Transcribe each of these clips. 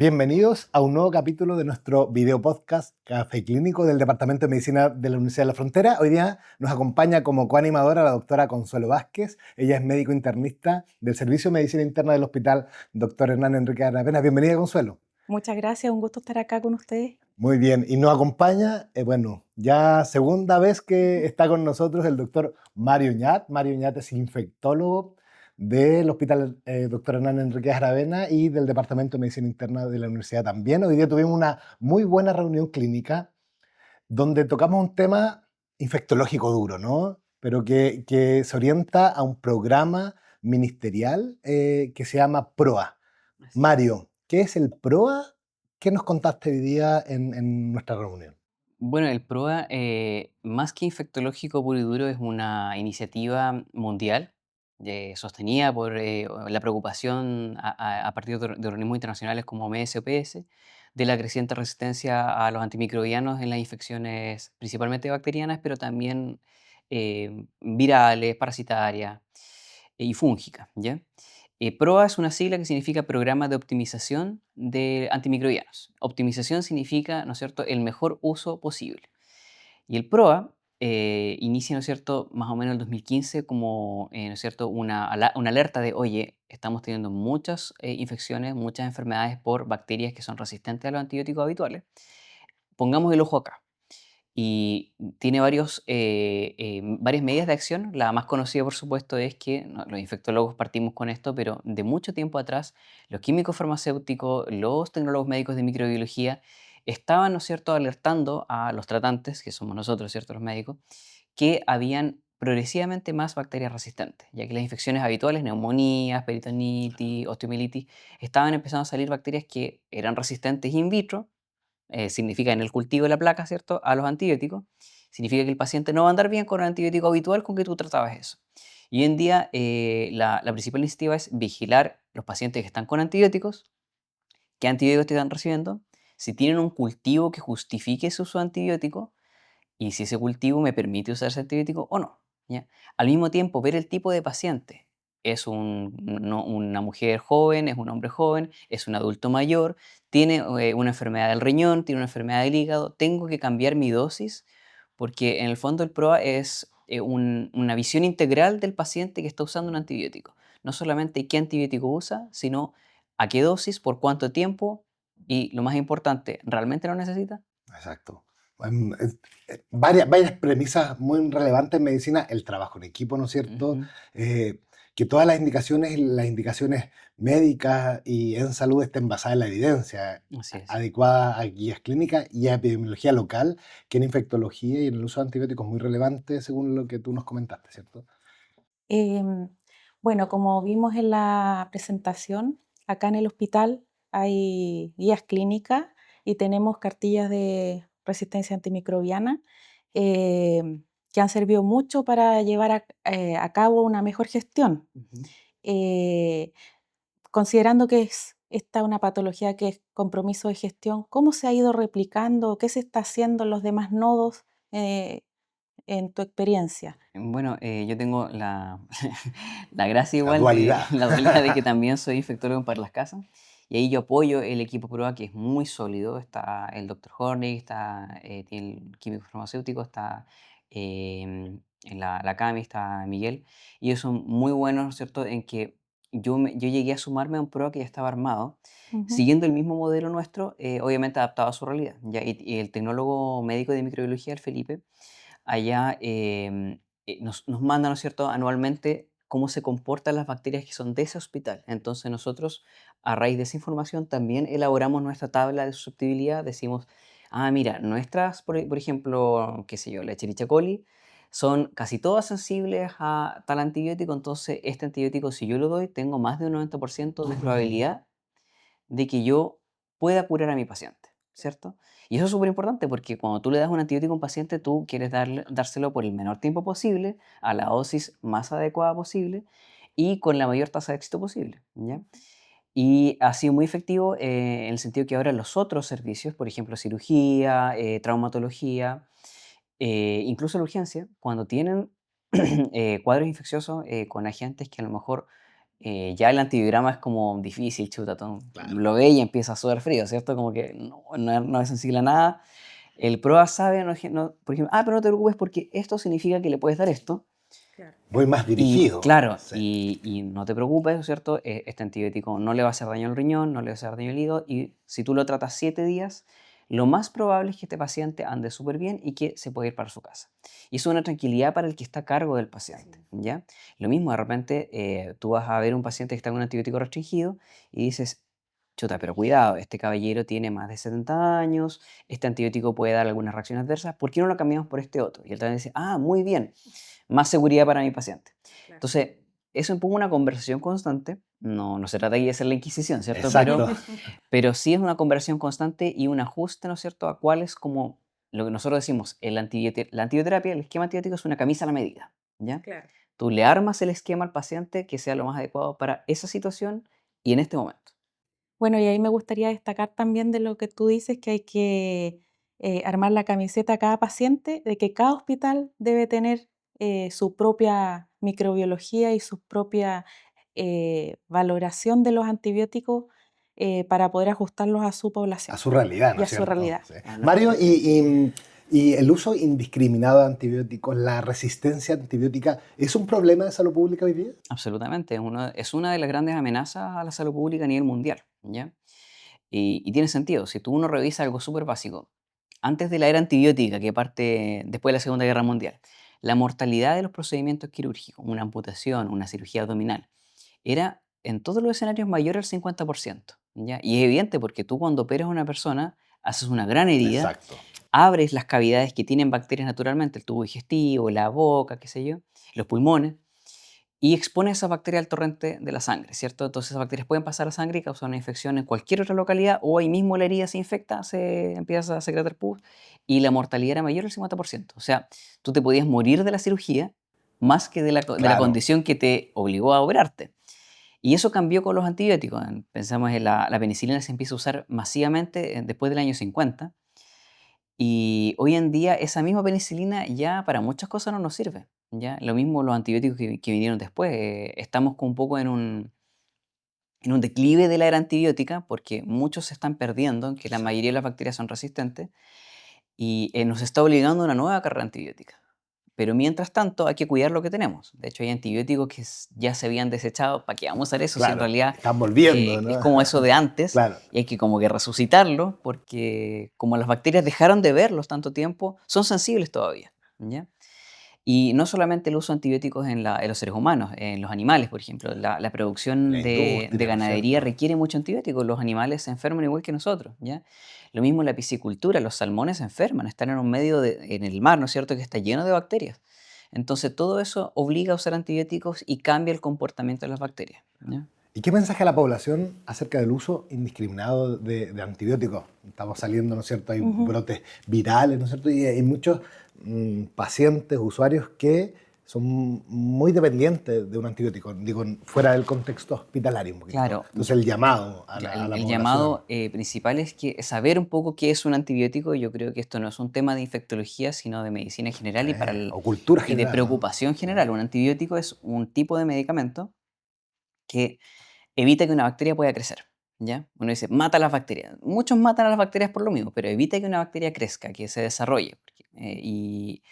Bienvenidos a un nuevo capítulo de nuestro video podcast Café Clínico del Departamento de Medicina de la Universidad de la Frontera. Hoy día nos acompaña como coanimadora la doctora Consuelo Vázquez. Ella es médico internista del Servicio de Medicina Interna del Hospital Dr. Hernán Enrique Aravena. Bienvenida, Consuelo. Muchas gracias, un gusto estar acá con ustedes. Muy bien, y nos acompaña, ya segunda vez que está con nosotros el doctor Mario Ñat. Mario Ñat es infectólogo del Hospital Dr. Hernán Enrique Aravena y del Departamento de Medicina Interna de la Universidad también. Hoy día tuvimos una muy buena reunión clínica donde tocamos un tema infectológico duro, ¿no? Pero que se orienta a un programa ministerial que se llama PROA. Así. Mario, ¿qué es el PROA? ¿Qué nos contaste hoy día en nuestra reunión? Bueno, el PROA, más que infectológico puro y duro, es una iniciativa mundial sostenida por la preocupación a partir de organismos internacionales como OMS o PS de la creciente resistencia a los antimicrobianos en las infecciones principalmente bacterianas, pero también virales, parasitarias y fúngicas, ¿ya? PROA es una sigla que significa Programa de Optimización de Antimicrobianos. Optimización significa, ¿no es cierto?, el mejor uso posible. Y el PROA inicia, ¿no es cierto?, más o menos en el 2015 como, ¿no es cierto?, una alerta de, oye, estamos teniendo muchas infecciones, muchas enfermedades por bacterias que son resistentes a los antibióticos habituales. Pongamos el ojo acá. Y tiene varias medidas de acción. La más conocida, por supuesto, es que los infectólogos partimos con esto, pero de mucho tiempo atrás, los químicos farmacéuticos, los tecnólogos médicos de microbiología, estaban, ¿no es cierto?, alertando a los tratantes, que somos nosotros, ¿cierto?, los médicos, que habían progresivamente más bacterias resistentes, ya que las infecciones habituales, neumonías, peritonitis, osteomielitis, estaban empezando a salir bacterias que eran resistentes in vitro, significa en el cultivo de la placa, ¿cierto?, a los antibióticos, significa que el paciente no va a andar bien con el antibiótico habitual con que tú tratabas eso. Y hoy en día la principal iniciativa es vigilar los pacientes que están con antibióticos, qué antibióticos te están recibiendo, si tienen un cultivo que justifique su uso de antibiótico y si ese cultivo me permite usar ese antibiótico o no, ¿ya? Al mismo tiempo, ver el tipo de paciente. Es una mujer joven, es un hombre joven, es un adulto mayor, tiene una enfermedad del riñón, tiene una enfermedad del hígado. Tengo que cambiar mi dosis porque en el fondo el PROA es una visión integral del paciente que está usando un antibiótico. No solamente qué antibiótico usa, sino a qué dosis, por cuánto tiempo y lo más importante, ¿realmente lo necesita? Exacto. Varias premisas muy relevantes en medicina, el trabajo en equipo, ¿no es cierto? Ujú. Que todas las indicaciones médicas y en salud estén basadas en la evidencia, Así es. adecuada a guías clínicas y a epidemiología local, que en infectología y en el uso de antibióticos es muy relevante, según lo que tú nos comentaste, ¿cierto? Em, bueno, como vimos en la presentación, acá en el hospital hay guías clínicas y tenemos cartillas de resistencia antimicrobiana que han servido mucho para llevar a cabo una mejor gestión. Ujú. Eh, Considerando que es esta una patología que es compromiso de gestión, ¿cómo se ha ido replicando? ¿Qué se está haciendo en los demás nodos eh, en tu experiencia? Bueno, yo tengo la gracia La igual, dualidad. la dualidad de que también soy infectólogo para las casas. Y ahí yo apoyo el equipo PROA, que es muy sólido. Está el doctor Hornig, tiene el químico farmacéutico, está en la Cami, está Miguel. Y ellos son muy buenos, ¿no es cierto?, en que yo llegué a sumarme a un PROA que ya estaba armado, Ujú. siguiendo el mismo modelo nuestro, obviamente adaptado a su realidad. ¿Ya? Y el tecnólogo médico de microbiología, el Felipe, allá nos manda, ¿no es cierto?, anualmente cómo se comportan las bacterias que son de ese hospital. Entonces nosotros, a raíz de esa información, también elaboramos nuestra tabla de susceptibilidad. Decimos, mira, nuestras, por ejemplo, qué sé yo, la Escherichia coli, son casi todas sensibles a tal antibiótico, entonces este antibiótico, si yo lo doy, tengo más de un 90% de probabilidad de que yo pueda curar a mi paciente, ¿cierto? Y eso es súper importante porque cuando tú le das un antibiótico a un paciente, tú quieres dárselo por el menor tiempo posible, a la dosis más adecuada posible y con la mayor tasa de éxito posible, ¿ya? Y ha sido muy efectivo en el sentido que ahora los otros servicios, por ejemplo, cirugía, traumatología, incluso la urgencia, cuando tienen cuadros infecciosos con agentes que a lo mejor ya el antibiograma es como difícil, chuta, Claro. lo ve y empieza a sudar frío, ¿cierto? Como que no es sensible a nada. El PROA sabe, por ejemplo, pero no te preocupes porque esto significa que le puedes dar esto. Claro. Voy más Y dirigido. claro, Sí. y no te preocupes, ¿cierto? Este antibiótico no le va a hacer daño al riñón, no le va a hacer daño al hígado, y si tú lo tratas 7 días, lo más probable es que este paciente ande súper bien y que se pueda ir para su casa. Y eso es una tranquilidad para el que está a cargo del paciente, ¿ya? Lo mismo, de repente, tú vas a ver un paciente que está con un antibiótico restringido y dices, chuta, pero cuidado, este caballero tiene más de 70 años, este antibiótico puede dar algunas reacciones adversas, ¿por qué no lo cambiamos por este otro? Y él también dice, muy bien, más seguridad para mi paciente. Claro. Entonces, eso implica una conversación constante. No se trata de hacer la inquisición, ¿cierto? Exacto. Pero sí es una conversación constante y un ajuste, ¿no es cierto?, a cuál es como lo que nosotros decimos, la antibioterapia, el esquema antibiótico es una camisa a la medida, ¿ya? Claro. Tú le armas el esquema al paciente que sea lo más adecuado para esa situación y en este momento. Bueno, y ahí me gustaría destacar también de lo que tú dices, que hay que armar la camiseta a cada paciente, de que cada hospital debe tener su propia microbiología y su propia valoración de los antibióticos para poder ajustarlos a su A población su realidad, ¿no y a es su cierto? realidad. Sí. Ah, Mario, y el uso indiscriminado de antibióticos, la resistencia antibiótica, ¿es un problema de salud pública hoy día? Absolutamente, es una de las grandes amenazas a la salud pública a nivel mundial, ¿ya? Y tiene sentido, si tú uno revisa algo súper básico, antes de la era antibiótica, que parte después de la Segunda Guerra Mundial, la mortalidad de los procedimientos quirúrgicos, una amputación, una cirugía abdominal, era en todos los escenarios mayor al 50%, ¿ya? Y es evidente porque tú cuando operas a una persona, haces una gran herida, Exacto. abres las cavidades que tienen bacterias naturalmente, el tubo digestivo, la boca, qué sé yo, los pulmones, y expone esa bacteria al torrente de la sangre, ¿cierto? Entonces esas bacterias pueden pasar a sangre y causar una infección en cualquier otra localidad o ahí mismo la herida se infecta, se empieza a secretar pus y la mortalidad era mayor al 50%. O sea, tú te podías morir de la cirugía más que de la Claro. condición que te obligó a operarte. Y eso cambió con los antibióticos. Pensamos en la penicilina se empieza a usar masivamente después del año 50 y hoy en día esa misma penicilina ya para muchas cosas no nos sirve, ¿ya? Lo mismo los antibióticos que vinieron después. Estamos un poco en un declive de la era antibiótica porque muchos se están perdiendo, que la mayoría de las bacterias son resistentes y nos está obligando a una nueva carrera antibiótica. Pero mientras tanto hay que cuidar lo que tenemos. De hecho hay antibióticos que ya se habían desechado. ¿Para qué vamos a usar eso? Si en Claro, realidad están volviendo, es ¿no? como eso de antes Claro. y hay que como que resucitarlo porque como las bacterias dejaron de verlos tanto tiempo, son sensibles todavía, ¿ya? Y no solamente el uso de antibióticos en los seres humanos, en los animales, por ejemplo. La La producción de industria, ¿no es ganadería cierto? requiere mucho antibiótico. Los animales se enferman igual que nosotros, ¿ya? Lo mismo en la piscicultura, los salmones se enferman, están en un medio en el mar, ¿no es cierto?, que está lleno de bacterias. Entonces todo eso obliga a usar antibióticos y cambia el comportamiento de las bacterias, ¿ya? ¿Y qué mensaje a la población acerca del uso indiscriminado de antibióticos? Estamos saliendo, ¿no es cierto? Hay Ujú. brotes virales, ¿no es cierto? Y hay muchos pacientes, usuarios que son muy dependientes de un antibiótico, digo, fuera del contexto hospitalario un poquito. Claro, Entonces el llamado a ya, la el población. llamado principal es que saber un poco qué es un antibiótico. Yo creo que esto no es un tema de infectología, sino de medicina en general O cultura y de general, ¿no? preocupación general. Un antibiótico es un tipo de medicamento que evita que una bacteria pueda crecer, ¿ya? Uno dice, mata las bacterias. Muchos matan a las bacterias por lo mismo, pero evita que una bacteria crezca, que se desarrolle. Y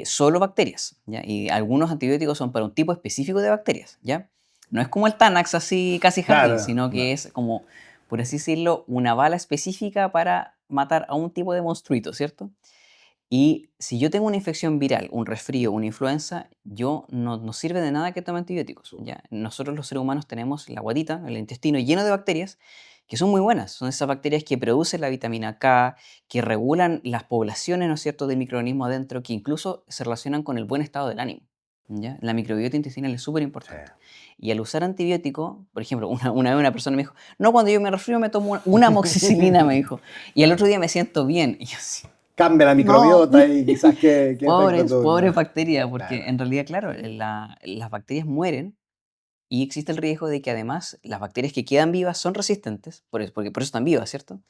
solo bacterias, ¿ya? Y algunos antibióticos son para un tipo específico de bacterias, ¿ya? No es como el Tanax así casi jardín, Claro, sino no. que es como, por así decirlo, una bala específica para matar a un tipo de monstruito, ¿cierto? Y si yo tengo una infección viral, un resfrío, una influenza, yo no sirve de nada que tome antibióticos, ¿ya? Nosotros los seres humanos tenemos la guatita, el intestino lleno de bacterias que son muy buenas. Son esas bacterias que producen la vitamina K, que regulan las poblaciones, ¿no es cierto?, de microorganismos adentro, que incluso se relacionan con el buen estado del ánimo, ¿ya? La microbiota intestinal es súper Sí. importante. Y al usar antibiótico, por ejemplo, una vez una persona me dijo, no, cuando yo me resfrío me tomo una amoxicilina, me dijo, y al Claro. otro día me siento bien. Y yo así, Cambia la no. microbiota y quizás qué efecto Pobres, tuvo, ¿no? pobres bacterias, porque Claro. en realidad, claro, las bacterias mueren y existe el riesgo de que además las bacterias que quedan vivas son resistentes, porque por eso están vivas, ¿cierto?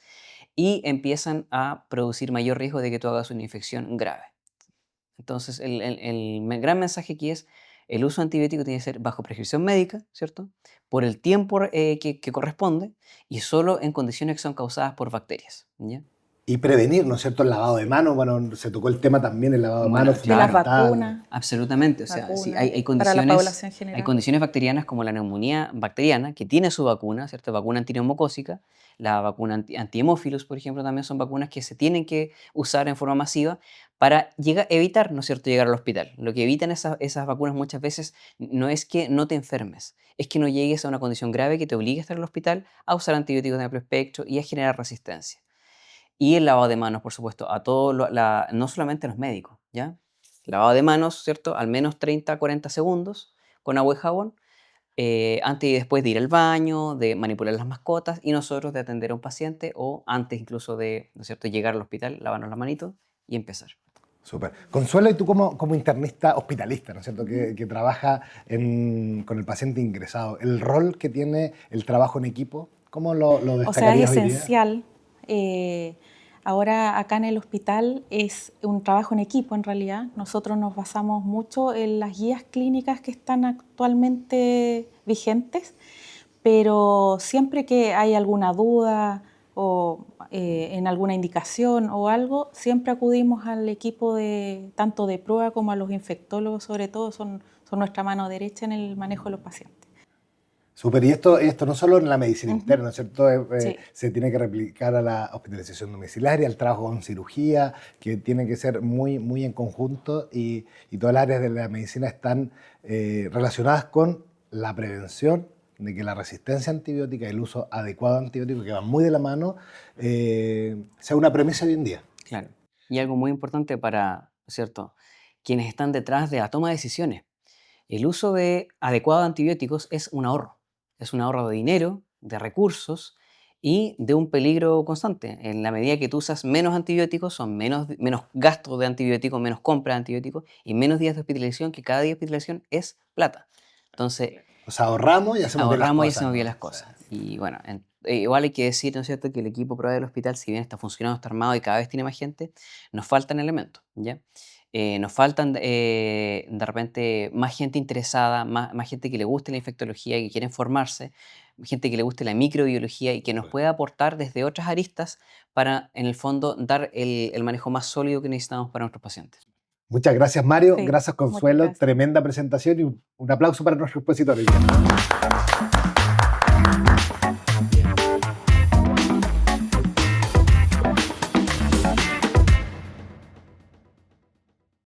Y empiezan a producir mayor riesgo de que tú hagas una infección grave. Entonces, el gran mensaje aquí es, el uso de antibiótico tiene que ser bajo prescripción médica, ¿cierto? Por el tiempo que corresponde y solo en condiciones que son causadas por bacterias, ¿ya? Y prevenir, ¿no es cierto?, el lavado de manos. Bueno, se tocó el tema también, el lavado de Bueno, manos De las claro, fundamental. vacunas, absolutamente. O sea, sí, hay para la población hay general. condiciones bacterianas como la neumonía bacteriana, que tiene su vacuna, ¿cierto? Vacuna antineumocócica, la vacuna anti-hemófilos, por ejemplo, también son vacunas que se tienen que usar en forma masiva para evitar, ¿no es cierto?, llegar al hospital. Lo que evitan esas vacunas muchas veces no es que no te enfermes, es que no llegues a una condición grave que te obligue a estar en el hospital, a usar antibióticos de amplio espectro y a generar resistencia. Y el lavado de manos, por supuesto, a todos, no solamente a los médicos, ¿ya? Lavado de manos, ¿cierto? Al menos 30 a 40 segundos con agua y jabón, antes y después de ir al baño, de manipular las mascotas y nosotros de atender a un paciente o antes incluso de, ¿no es cierto?, llegar al hospital, lavarnos las manitos y empezar. Súper. Consuelo, y tú como internista hospitalista, ¿no es cierto?, que trabaja con el paciente ingresado, el rol que tiene el trabajo en equipo, ¿cómo lo O sea, es destacarías hoy día? esencial. Ahora acá en el hospital es un trabajo en equipo en realidad. Nosotros nos basamos mucho en las guías clínicas que están actualmente vigentes, pero siempre que hay alguna duda o en alguna indicación o algo, siempre acudimos al equipo tanto de prueba como a los infectólogos, sobre todo son nuestra mano derecha en el manejo de los pacientes. Súper, y esto no solo en la medicina Ujú. interna, ¿no es cierto? Sí. Se tiene que replicar a la hospitalización domiciliaria, al trabajo con cirugía, que tiene que ser muy, muy en conjunto y todas las áreas de la medicina están relacionadas con la prevención de que la resistencia antibiótica y el uso adecuado de antibióticos, que van muy de la mano, sea una premisa hoy en día. Claro. Y algo muy importante para, ¿cierto?, quienes están detrás de la toma de decisiones. El uso adecuado de antibióticos es un ahorro de dinero, de recursos y de un peligro constante. En la medida que tú usas menos antibióticos, son menos gastos de antibióticos, menos compra de antibióticos y menos días de hospitalización, que cada día de hospitalización es plata. Entonces, O sea, ahorramos y hacemos bien las ahorramos y cosas, hacemos bien ¿no? las cosas. Y bueno, igual hay que decir, ¿no es cierto?, que el equipo prueba del hospital, si bien está funcionando, está armado y cada vez tiene más gente, nos faltan elementos, ¿ya? Nos faltan de repente más gente interesada, más gente que le guste la infectología y que quieren formarse, gente que le guste la microbiología y que nos pueda aportar desde otras aristas para, en el fondo, dar el manejo más sólido que necesitamos para nuestros pacientes. Muchas gracias, Mario. Sí, Gracias, muchas Consuelo. gracias. Tremenda presentación y un aplauso para nuestros expositores.